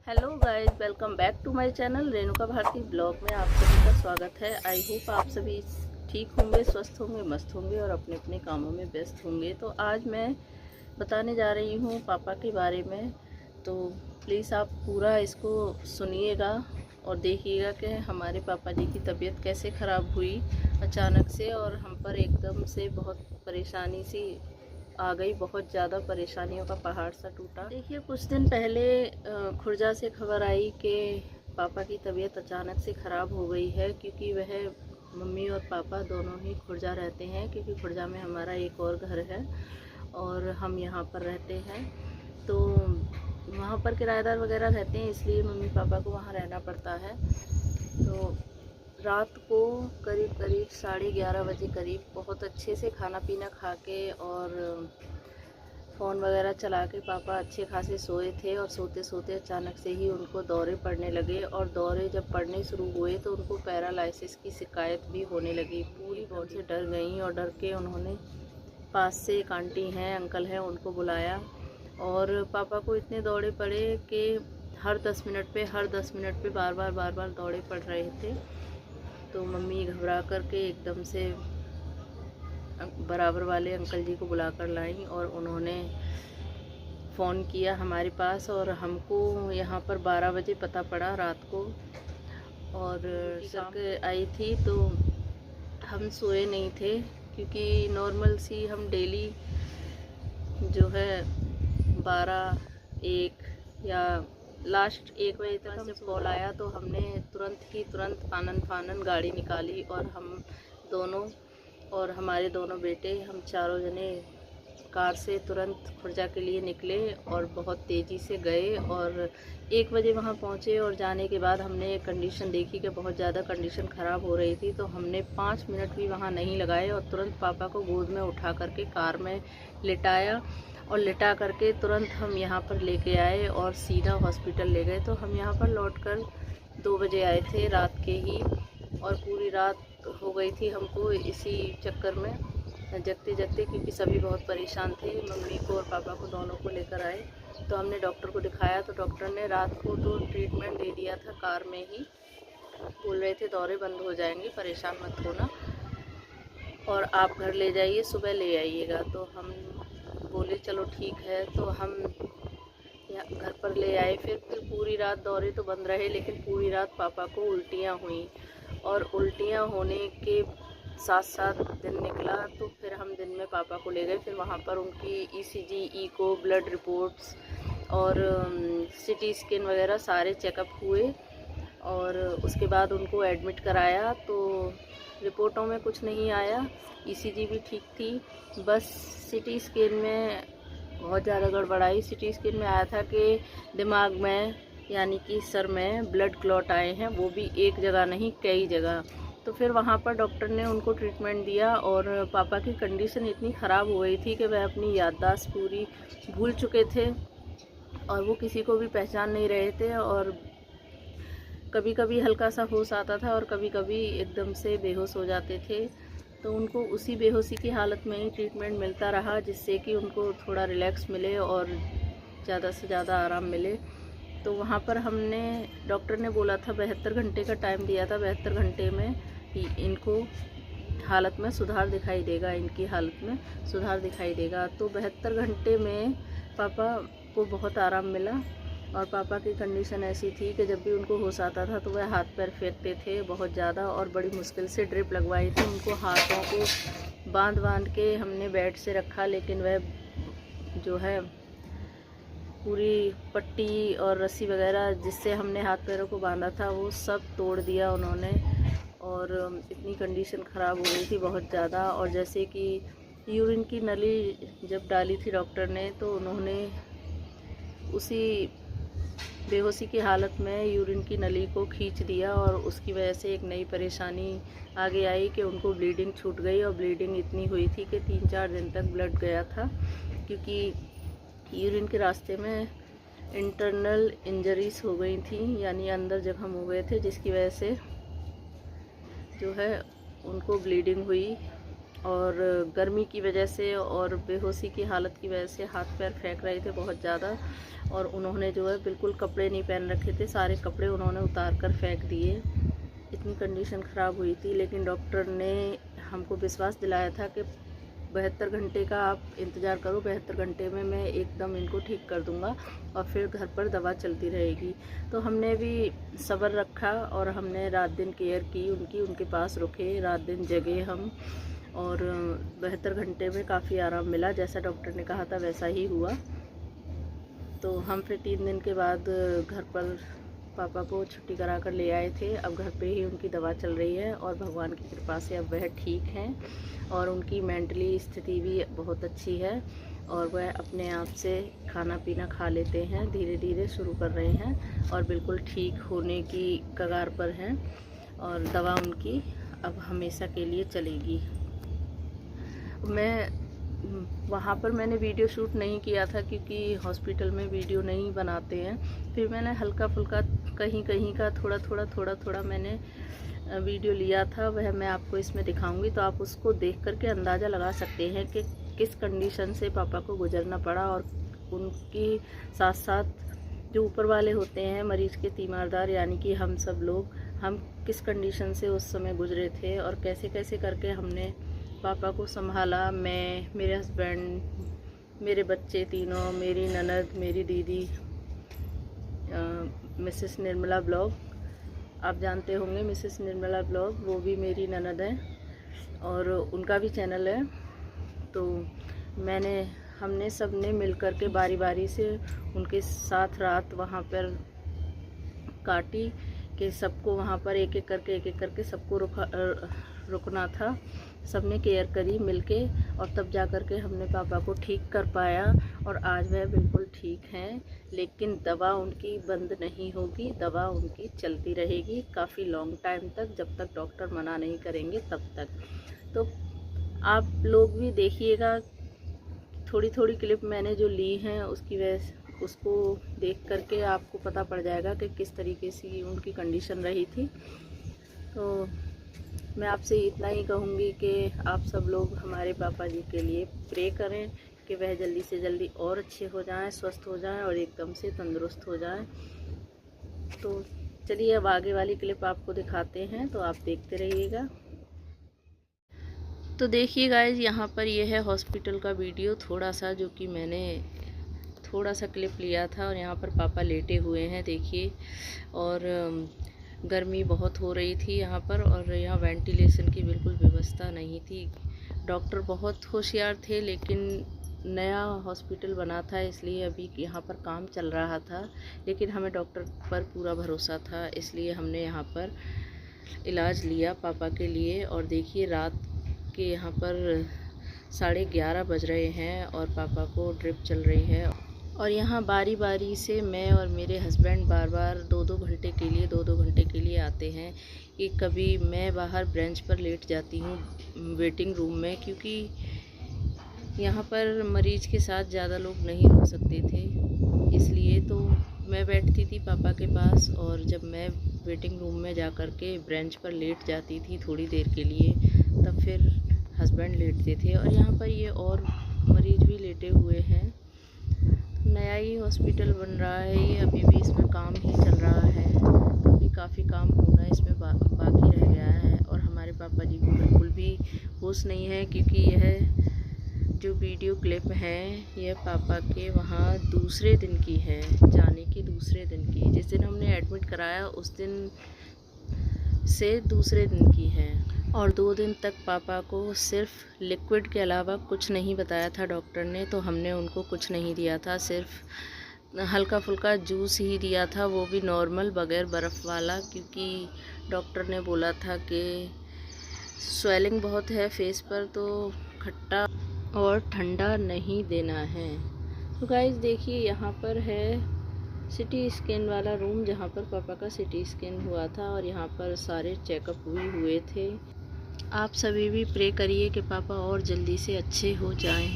Hello guys, welcome back to my channel Renuka Bharti blog में आप सभी का स्वागत है। आई होप आप सभी ठीक होंगे, स्वस्थ होंगे, मस्त होंगे और अपने अपने कामों में व्यस्त होंगे। तो आज मैं बताने जा रही हूँ पापा के बारे में। तो प्लीज़ आप पूरा इसको सुनिएगा और देखिएगा कि हमारे पापा जी की तबीयत कैसे ख़राब हुई अचानक से, और हम पर एकदम से बहुत परेशानी सी आ गई। बहुत ज़्यादा परेशानियों का पहाड़ सा टूटा। देखिए, कुछ दिन पहले खुर्जा से खबर आई कि पापा की तबीयत अचानक से ख़राब हो गई है, क्योंकि वह मम्मी और पापा दोनों ही खुर्जा रहते हैं, क्योंकि खुर्जा में हमारा एक और घर है और हम यहाँ पर रहते हैं। तो वहाँ पर किराएदार वगैरह रहते हैं, इसलिए मम्मी पापा को वहाँ रहना पड़ता है। तो रात को करीब 11:30 बजे करीब बहुत अच्छे से खाना पीना खा के और फ़ोन वगैरह चला के पापा अच्छे खासे सोए थे, और सोते सोते अचानक से ही उनको दौरे पड़ने लगे। और दौरे जब पड़ने शुरू हुए तो उनको पैरालिसिस की शिकायत भी होने लगी। पूरी बॉडी से डर गई और डर के उन्होंने पास से एक आंटी हैं, अंकल हैं, उनको बुलाया। और पापा को इतने दौरे पड़े कि हर 10 मिनट पे बार बार दौरे पड़ रहे थे। तो मम्मी घबरा करके एकदम से बराबर वाले अंकल जी को बुलाकर लाई, और उन्होंने फ़ोन किया हमारे पास, और हमको यहाँ पर 12 बजे पता पड़ा रात को। और तक आई थी तो हम सोए नहीं थे, क्योंकि नॉर्मल सी हम डेली जो है 12-1 या लास्ट 1 बजे तक जब कॉल आया तो हमने तुरंत आनन फानन गाड़ी निकाली, और हम दोनों और हमारे दोनों बेटे, हम चारों जने कार से तुरंत खुर्जा के लिए निकले और बहुत तेज़ी से गए। और 1 बजे वहाँ पहुँचे, और जाने के बाद हमने कंडीशन देखी कि बहुत ज़्यादा कंडीशन ख़राब हो रही थी। तो हमने 5 मिनट भी वहाँ नहीं लगाए और तुरंत पापा को गोद में उठा करके कार में लिटाया, और लिटा करके तुरंत हम यहाँ पर लेके आए और सीधा हॉस्पिटल ले गए। तो हम यहाँ पर लौटकर 2 बजे आए थे रात के ही, और पूरी रात हो गई थी हमको इसी चक्कर में जगते जगते, क्योंकि सभी बहुत परेशान थे। मम्मी को और पापा को दोनों को लेकर आए। तो हमने डॉक्टर को दिखाया, तो डॉक्टर ने रात को तो ट्रीटमेंट दे दिया था कार में ही। बोल रहे थे दौरे बंद हो जाएंगे, परेशान मत होना और आप घर ले जाइए, सुबह ले आइएगा। तो हम बोले चलो ठीक है। तो हम घर पर ले आए। फिर पूरी रात दौरे तो बंद रहे, लेकिन पूरी रात पापा को उल्टियाँ हुई, और उल्टियाँ होने के साथ साथ दिन निकला। तो फिर हम दिन में पापा को ले गए। फिर वहाँ पर उनकी ईसीजी, ईको, ब्लड रिपोर्ट्स और सिटी स्कैन वगैरह सारे चेकअप हुए, और उसके बाद उनको एडमिट कराया। तो रिपोर्टों में कुछ नहीं आया, ईसीजी भी ठीक थी, बस सिटी स्कैन में बहुत ज़्यादा गड़बड़ आई। सिटी स्कैन में आया था कि दिमाग में यानी कि सर में ब्लड क्लॉट आए हैं, वो भी एक जगह नहीं कई जगह। तो फिर वहाँ पर डॉक्टर ने उनको ट्रीटमेंट दिया, और पापा की कंडीशन इतनी ख़राब हो गई थी कि वह अपनी याददाश्त पूरी भूल चुके थे, और वो किसी को भी पहचान नहीं रहे थे। और कभी कभी हल्का सा होश आता था और कभी कभी एकदम से बेहोश हो जाते थे। तो उनको उसी बेहोशी की हालत में ही ट्रीटमेंट मिलता रहा, जिससे कि उनको थोड़ा रिलैक्स मिले और ज़्यादा से ज़्यादा आराम मिले। तो वहाँ पर हमने, डॉक्टर ने बोला था 72 घंटे का टाइम दिया था, 72 घंटे में ही इनको हालत में सुधार दिखाई देगा, इनकी हालत में सुधार दिखाई देगा। तो 72 घंटे में पापा को बहुत आराम मिला, और पापा की कंडीशन ऐसी थी कि जब भी उनको होश आता था तो वह हाथ पैर फेंकते थे बहुत ज़्यादा, और बड़ी मुश्किल से ड्रिप लगवाई थी। उनको हाथों को बांध के हमने बेड से रखा, लेकिन वह जो है पूरी पट्टी और रस्सी वगैरह जिससे हमने हाथ पैरों को बांधा था वो सब तोड़ दिया उन्होंने, और इतनी कंडीशन ख़राब हो गई थी बहुत ज़्यादा। और जैसे कि यूरिन की नली जब डाली थी डॉक्टर ने, तो उन्होंने उसी बेहोशी की हालत में यूरिन की नली को खींच दिया, और उसकी वजह से एक नई परेशानी आगे आई कि उनको ब्लीडिंग छूट गई। और ब्लीडिंग इतनी हुई थी कि 3-4 दिन तक ब्लड गया था, क्योंकि यूरिन के रास्ते में इंटरनल इंजरीज हो गई थी, यानी अंदर जख्म हो गए थे, जिसकी वजह से जो है उनको ब्लीडिंग हुई। और गर्मी की वजह से और बेहोशी की हालत की वजह से हाथ पैर फेंक रहे थे बहुत ज़्यादा। और उन्होंने जो है बिल्कुल कपड़े नहीं पहन रखे थे, सारे कपड़े उन्होंने उतार कर फेंक दिए, इतनी कंडीशन ख़राब हुई थी। लेकिन डॉक्टर ने हमको विश्वास दिलाया था कि 72 घंटे का आप इंतज़ार करो, 72 घंटे में मैं एकदम इनको ठीक कर दूंगा और फिर घर पर दवा चलती रहेगी। तो हमने भी सब्र रखा और हमने रात दिन केयर की उनके पास रुके, रात दिन जगे हम, और 72 घंटे में काफ़ी आराम मिला। जैसा डॉक्टर ने कहा था वैसा ही हुआ। तो हम फिर 3 दिन के बाद घर पर पापा को छुट्टी करा कर ले आए थे। अब घर पे ही उनकी दवा चल रही है और भगवान की कृपा से अब वह ठीक हैं और उनकी मेंटली स्थिति भी बहुत अच्छी है और वह अपने आप से खाना पीना खा लेते हैं, धीरे धीरे शुरू कर रहे हैं और बिल्कुल ठीक होने की कगार पर हैं। और दवा उनकी अब हमेशा के लिए चलेगी। मैं वहाँ पर मैंने वीडियो शूट नहीं किया था क्योंकि हॉस्पिटल में वीडियो नहीं बनाते हैं। फिर मैंने हल्का फुल्का कहीं कहीं का थोड़ा थोड़ा मैंने वीडियो लिया था, वह मैं आपको इसमें दिखाऊंगी। तो आप उसको देख करके अंदाज़ा लगा सकते हैं कि किस कंडीशन से पापा को गुजरना पड़ा और उनकी साथ साथ जो ऊपर वाले होते हैं मरीज के तीमारदार यानी कि हम सब लोग, हम किस कंडीशन से उस समय गुजरे थे और कैसे कैसे करके हमने पापा को संभाला। मैं, मेरे हस्बैंड, मेरे बच्चे तीनों, मेरी ननद, मेरी दीदी, मिसेस निर्मला ब्लॉग, आप जानते होंगे मिसेस निर्मला ब्लॉग, वो भी मेरी ननद है और उनका भी चैनल है। तो हमने सब ने मिल कर के बारी बारी से उनके साथ रात वहाँ पर काटी कि सबको वहाँ पर एक एक करके सबको रुकना था। सबने केयर करी मिलके और तब जा कर के हमने पापा को ठीक कर पाया और आज वह बिल्कुल ठीक हैं। लेकिन दवा उनकी बंद नहीं होगी, दवा उनकी चलती रहेगी काफ़ी लॉन्ग टाइम तक, जब तक डॉक्टर मना नहीं करेंगे तब तक। तो आप लोग भी देखिएगा, थोड़ी थोड़ी क्लिप मैंने जो ली हैं उसकी वजह उसको देख करके आपको पता पड़ जाएगा कि किस तरीके से उनकी कंडीशन रही थी। तो मैं आपसे इतना ही कहूँगी कि आप सब लोग हमारे पापा जी के लिए प्रे करें कि वह जल्दी से जल्दी और अच्छे हो जाएं, स्वस्थ हो जाएं और एकदम से तंदुरुस्त हो जाएं। तो चलिए अब आगे वाली क्लिप आपको दिखाते हैं, तो आप देखते रहिएगा। तो देखिए गाइज, यहाँ पर यह है हॉस्पिटल का वीडियो थोड़ा सा, जो कि मैंने थोड़ा सा क्लिप लिया था। और यहाँ पर पापा लेटे हुए हैं देखिए, और गर्मी बहुत हो रही थी यहाँ पर और यहाँ वेंटिलेशन की बिल्कुल व्यवस्था नहीं थी। डॉक्टर बहुत होशियार थे, लेकिन नया हॉस्पिटल बना था इसलिए अभी यहाँ पर काम चल रहा था। लेकिन हमें डॉक्टर पर पूरा भरोसा था, इसलिए हमने यहाँ पर इलाज लिया पापा के लिए। और देखिए रात के यहाँ पर 11:30 बज रहे हैं और पापा को ड्रिप चल रही है। और यहाँ बारी बारी से मैं और मेरे हस्बैंड बार बार 2-2 घंटे के लिए आते हैं। कि कभी मैं बाहर ब्रेंच पर लेट जाती हूँ वेटिंग रूम में, क्योंकि यहाँ पर मरीज़ के साथ ज़्यादा लोग नहीं रुक सकते थे, इसलिए तो मैं बैठती थी पापा के पास। और जब मैं वेटिंग रूम में जा कर के ब्रेंच पर लेट जाती थी थोड़ी देर के लिए, तब फिर हस्बैंड लेटते थे। और यहाँ पर ये और मरीज़ भी लेटे हुए हैं। नया ही हॉस्पिटल बन रहा है ये, अभी भी इसमें काम ही चल रहा है, अभी काफ़ी काम होना इसमें बाकी रह गया है। और हमारे पापा जी को बिल्कुल भी होश नहीं है, क्योंकि यह जो वीडियो क्लिप है यह पापा के वहाँ दूसरे दिन की है, जाने के दूसरे दिन की। जिस दिन हमने एडमिट कराया उस दिन से दूसरे दिन की है। और 2 दिन तक पापा को सिर्फ लिक्विड के अलावा कुछ नहीं बताया था डॉक्टर ने, तो हमने उनको कुछ नहीं दिया था, सिर्फ हल्का फुल्का जूस ही दिया था, वो भी नॉर्मल बग़ैर बर्फ़ वाला, क्योंकि डॉक्टर ने बोला था कि स्वेलिंग बहुत है फेस पर, तो खट्टा और ठंडा नहीं देना है। तो गाइस देखिए, यहाँ पर है सिटी स्कैन वाला रूम, जहाँ पर पापा का सिटी स्कैन हुआ था और यहाँ पर सारे चेकअप भी हुए थे। आप सभी भी प्रे करिए कि पापा और जल्दी से अच्छे हो जाएं।